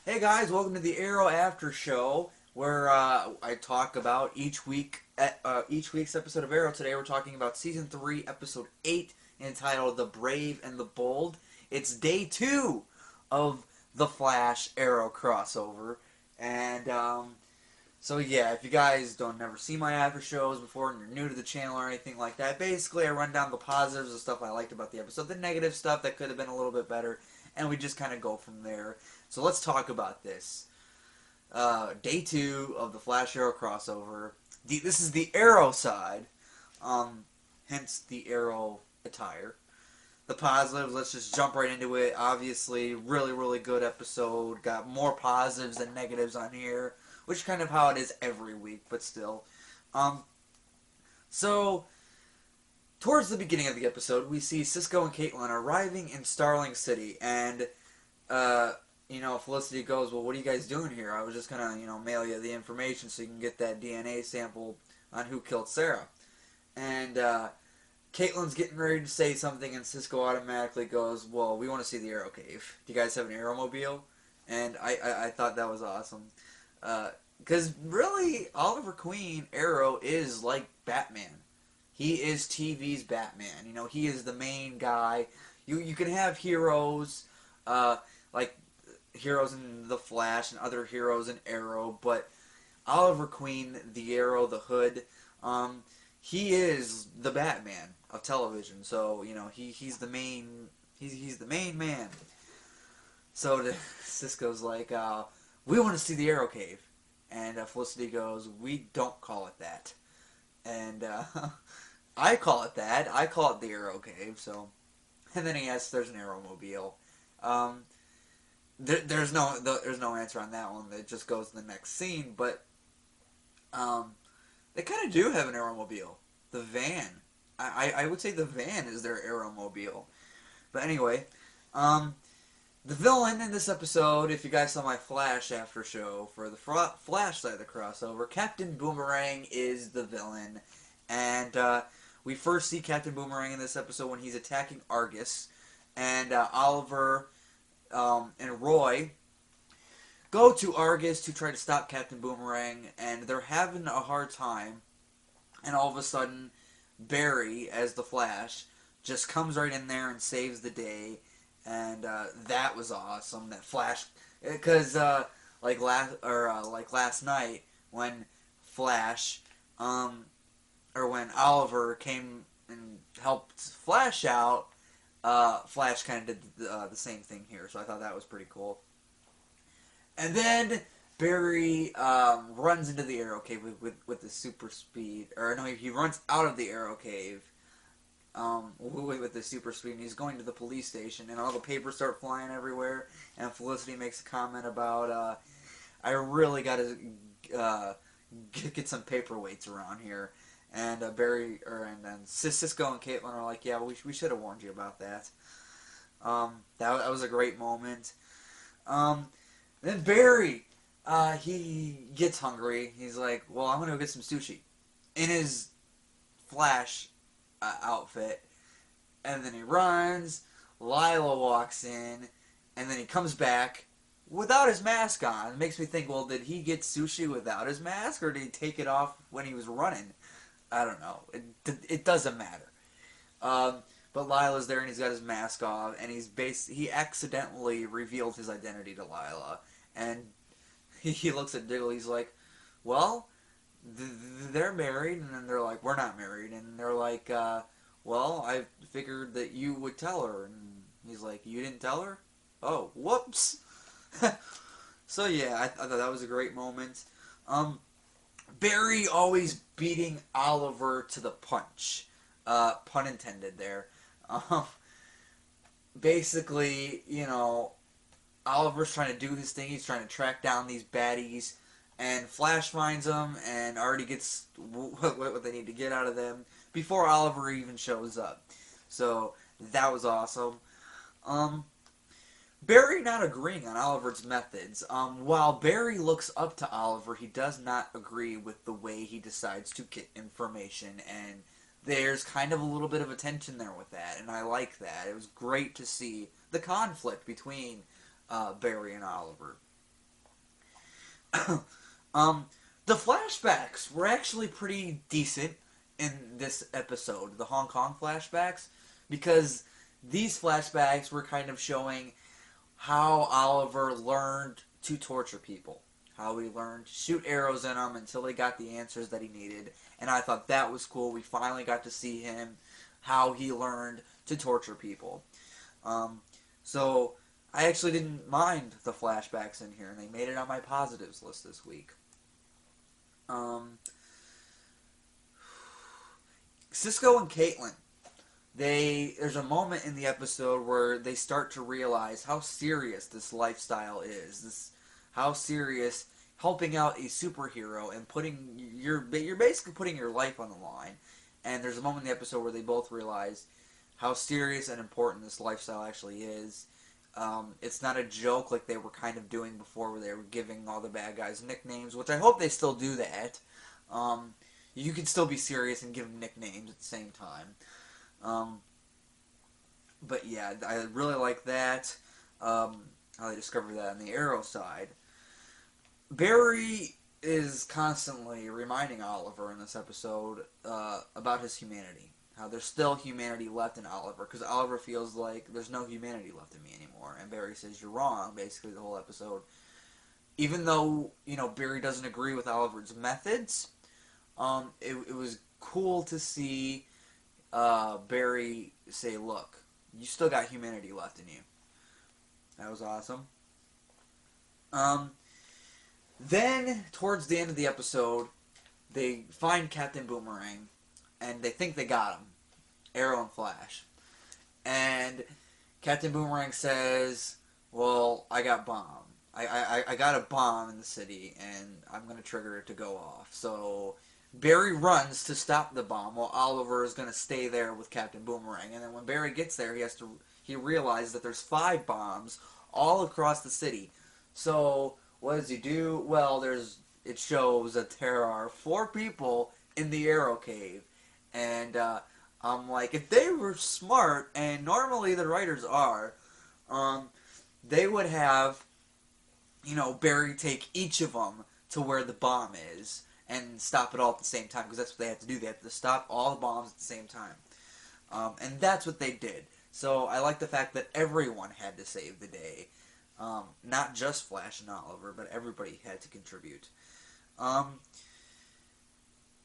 Hey guys, welcome to the Arrow After Show, where I talk about each week's episode of Arrow. Today we're talking about season 3, episode 8, entitled "The Brave and the Bold." It's day 2 of the Flash Arrow crossover, and so yeah, if you guys don't never see my after shows before and you're new to the channel or anything like that, basically I run down the positives, the stuff I liked about the episode, the negative stuff that could have been a little bit better, and we just kind of go from there. So let's talk about this. Day 2 of the Flash Arrow crossover. This is the Arrow side, hence the Arrow attire. The positives, let's just jump right into it. Obviously, really good episode. Got more positives than negatives on here, which is kind of how it is every week, but still. Um, so, towards the beginning of the episode, we see Cisco and Caitlin arriving in Starling City, and uh, Felicity goes, "Well, what are you guys doing here? I was just gonna, mail you the information so you can get that DNA sample on who killed Sarah." And Caitlin's getting ready to say something, and Cisco automatically goes, "Well, we want to see the Arrow Cave. Do you guys have an Aeromobile?" And I thought that was awesome. Because really, Oliver Queen, Arrow, is like Batman. He is TV's Batman. He is the main guy. You can have heroes, like heroes in The Flash and other heroes in Arrow, but Oliver Queen, the Arrow, the Hood, he is the Batman of television. So he's the main he's the main man. So Cisco's like, we want to see the Arrow Cave, and Felicity goes, we don't call it that, and I call it that. I call it the Arrow Cave. So, and then he asks, "There's an Aeromobile." Um, there's no answer on that one. It just goes to the next scene. But um, they kind of do have an Aeromobile. The van. I would say the van is their Aeromobile. But anyway, um, the villain in this episode, if you guys saw my Flash after show for the Flash side of the crossover, Captain Boomerang is the villain. And we first see Captain Boomerang in this episode when he's attacking Argus. And Oliver and Roy go to Argus to try to stop Captain Boomerang. And they're having a hard time. And all of a sudden, Barry, as the Flash, just comes right in there and saves the day. And that was awesome. That Flash, because like last night when Flash, or when Oliver came and helped Flash out, Flash kind of did the same thing here. So I thought that was pretty cool. And then Barry runs into the Arrow Cave with the super speed, or no, he runs out of the Arrow Cave with the super speed, and he's going to the police station, and all the papers start flying everywhere. And Felicity makes a comment about, "I really got to get some paperweights around here." And and then Cisco and Caitlin are like, "Yeah, we should have warned you about that." That was a great moment. Um, then Barry, he gets hungry. He's like, "Well, I'm gonna go get some sushi," in his Flash outfit, and then he runs. Lila walks in, and then he comes back without his mask on. It makes me think, well, did he get sushi without his mask, or did he take it off when he was running? I don't know. It doesn't matter. But Lila's there, and he's got his mask off, and he accidentally revealed his identity to Lila, and he looks at Diggle. He's like, "Well, they're married," and then they're like, "We're not married," and they're like, "Well, I figured that you would tell her," and he's like, "You didn't tell her? Oh, whoops." So yeah, I thought that was a great moment. Um, Barry always beating Oliver to the punch. Pun intended there. Um, basically, Oliver's trying to do his thing. He's trying to track down these baddies, and Flash finds them and already gets what they need to get out of them before Oliver even shows up. So that was awesome. Um, Barry not agreeing on Oliver's methods. While Barry looks up to Oliver, he does not agree with the way he decides to get information, and there's kind of a little bit of a tension there with that, and I like that. It was great to see the conflict between Barry and Oliver. um, the flashbacks were actually pretty decent in this episode, the Hong Kong flashbacks, because these flashbacks were kind of showing how Oliver learned to torture people, how he learned to shoot arrows in them until he got the answers that he needed, and I thought that was cool. We finally got to see him, how he learned to torture people. Um, so I actually didn't mind the flashbacks in here, and they made it on my positives list this week. Um, Cisco and Caitlin. There's a moment in the episode where they start to realize how serious this lifestyle is. How serious helping out a superhero and you're basically putting your life on the line. And there's a moment in the episode where they both realize how serious and important this lifestyle actually is. It's not a joke like they were kind of doing before, where they were giving all the bad guys nicknames, which I hope they still do that. You can still be serious and give them nicknames at the same time. But yeah, I really like that. How they discover that on the Arrow side. Barry is constantly reminding Oliver in this episode about his humanity. How there's still humanity left in Oliver, because Oliver feels like there's no humanity left in me anymore. And Barry says, you're wrong, basically, the whole episode. Even though, Barry doesn't agree with Oliver's methods, it was cool to see Barry say, look, you still got humanity left in you. That was awesome. Then, towards the end of the episode, they find Captain Boomerang, and they think they got him. Arrow and Flash. And Captain Boomerang says, well, I got bomb. I got a bomb in the city, and I'm going to trigger it to go off. So Barry runs to stop the bomb, while Oliver is going to stay there with Captain Boomerang. And then when Barry gets there, he realizes that there's 5 bombs all across the city. So what does he do? Well, it shows that there are 4 people in the Arrow Cave. And I'm like, if they were smart, and normally the writers are, they would have, Barry take each of them to where the bomb is and stop it all at the same time, because that's what they have to do. They have to stop all the bombs at the same time. And that's what they did. So I like the fact that everyone had to save the day. Not just Flash and Oliver, but everybody had to contribute.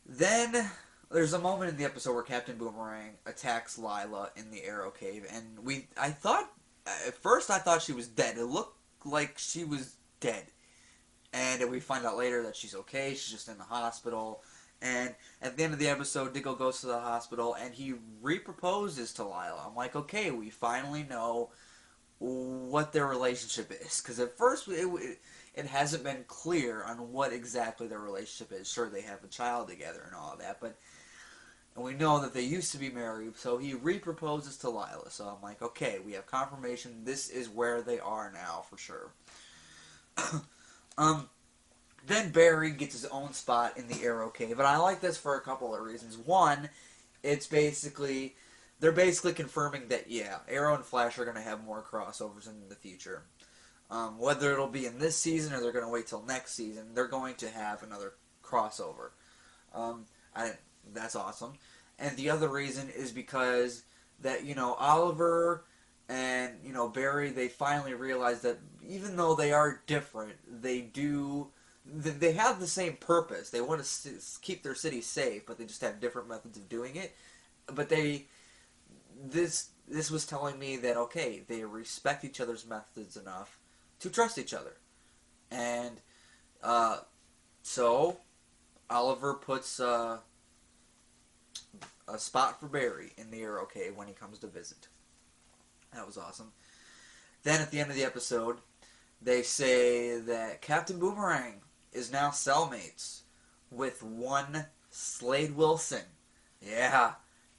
Then there's a moment in the episode where Captain Boomerang attacks Lyla in the Arrow Cave, and at first I thought she was dead. It looked like she was dead. And we find out later that she's okay, she's just in the hospital. And at the end of the episode, Diggle goes to the hospital, and he reproposes to Lyla. I'm like, okay, we finally know what their relationship is. Because at first, it hasn't been clear on what exactly their relationship is. Sure, they have a child together and all of that, and we know that they used to be married, so he reproposes to Lyla. So I'm like, okay, we have confirmation. This is where they are now, for sure. Then Barry gets his own spot in the Arrow Cave, and I like this for a couple of reasons. One, they're basically confirming that, yeah, Arrow and Flash are going to have more crossovers in the future. Whether it'll be in this season or they're going to wait till next season, they're going to have another crossover. That's awesome. And the other reason is because that, Oliver and, Barry, they finally realize that even though they are different, they have the same purpose. They want to keep their city safe, but they just have different methods of doing it. But this was telling me that, okay, they respect each other's methods enough to trust each other. And so Oliver puts a spot for Barry in the Arrow Cave when he comes to visit. That was awesome. Then at the end of the episode, they say that Captain Boomerang is now cellmates with one Slade Wilson. Yeah,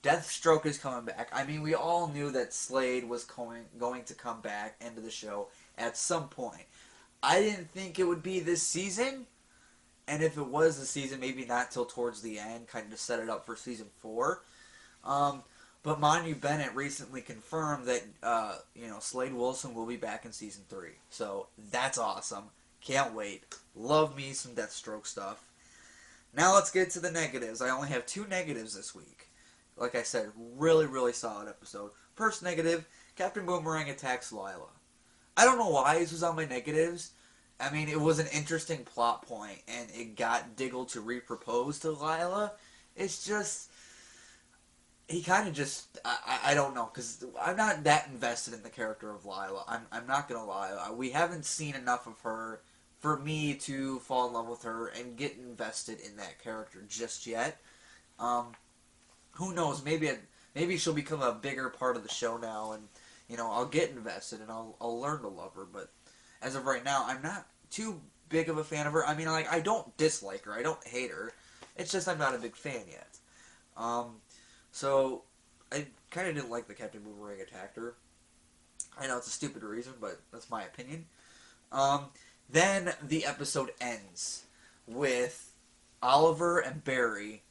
Deathstroke is coming back. I mean, we all knew that Slade was going to come back into the show at some point. I didn't think it would be this season, and if it was this season, maybe not till towards the end, kind of set it up for season 4. But Manu Bennett recently confirmed that Slade Wilson will be back in season 3. So that's awesome. Can't wait. Love me some Deathstroke stuff. Now let's get to the negatives. I only have 2 negatives this week. Like I said, really, really solid episode. First negative, Captain Boomerang attacks Lila. I don't know why this was on my negatives. I mean, it was an interesting plot point, and it got Diggle to repropose to Lila. It's just... He kind of just... I don't know, because I'm not that invested in the character of Lila. I'm not going to lie. We haven't seen enough of her for me to fall in love with her and get invested in that character just yet. Who knows? Maybe she'll become a bigger part of the show now, and I'll get invested and I'll learn to love her. But as of right now, I'm not too big of a fan of her. I mean, like, I don't dislike her. I don't hate her. It's just I'm not a big fan yet. So I kind of didn't like the Captain Boomerang attacked her. I know it's a stupid reason, but that's my opinion. Then the episode ends with Oliver and Barry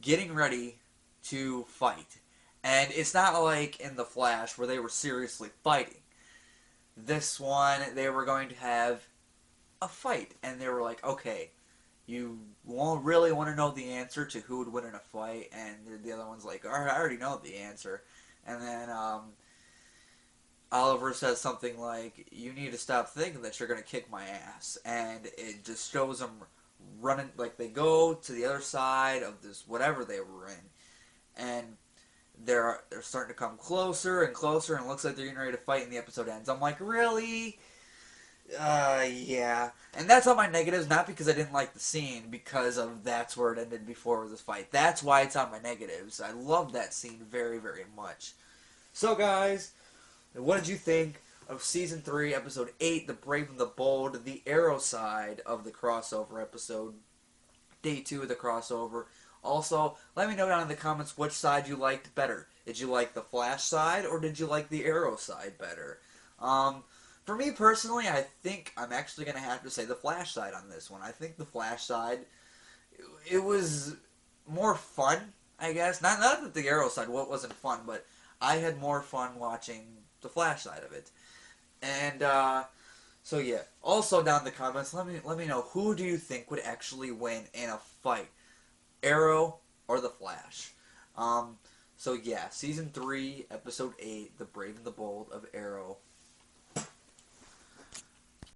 getting ready to fight. And it's not like in The Flash where they were seriously fighting. This one, they were going to have a fight. And they were like, okay, you won't really want to know the answer to who would win in a fight. And the other one's like, all right, I already know the answer. And then Oliver says something like, you need to stop thinking that you're going to kick my ass. And it just shows them running, like they go to the other side of this, whatever they were in. And they're starting to come closer and closer, and it looks like they're getting ready to fight, and the episode ends. I'm like, really? Yeah. And that's on my negatives, not because I didn't like the scene, because of that's where it ended before this fight. That's why it's on my negatives. I love that scene very, very much. So, guys, what did you think of Season 3, Episode 8, The Brave and the Bold, the Arrow side of the crossover episode, Day 2 of the crossover? Also, let me know down in the comments which side you liked better. Did you like the Flash side, or did you like the Arrow side better? For me personally, I think I'm actually going to have to say the Flash side on this one. I think the Flash side, it was more fun, I guess. Not that the Arrow side wasn't fun, but I had more fun watching the Flash side of it. And, so yeah. Also down in the comments, let me know, who do you think would actually win in a fight? Arrow or the Flash? So yeah, Season 3, Episode 8, The Brave and the Bold of Arrow.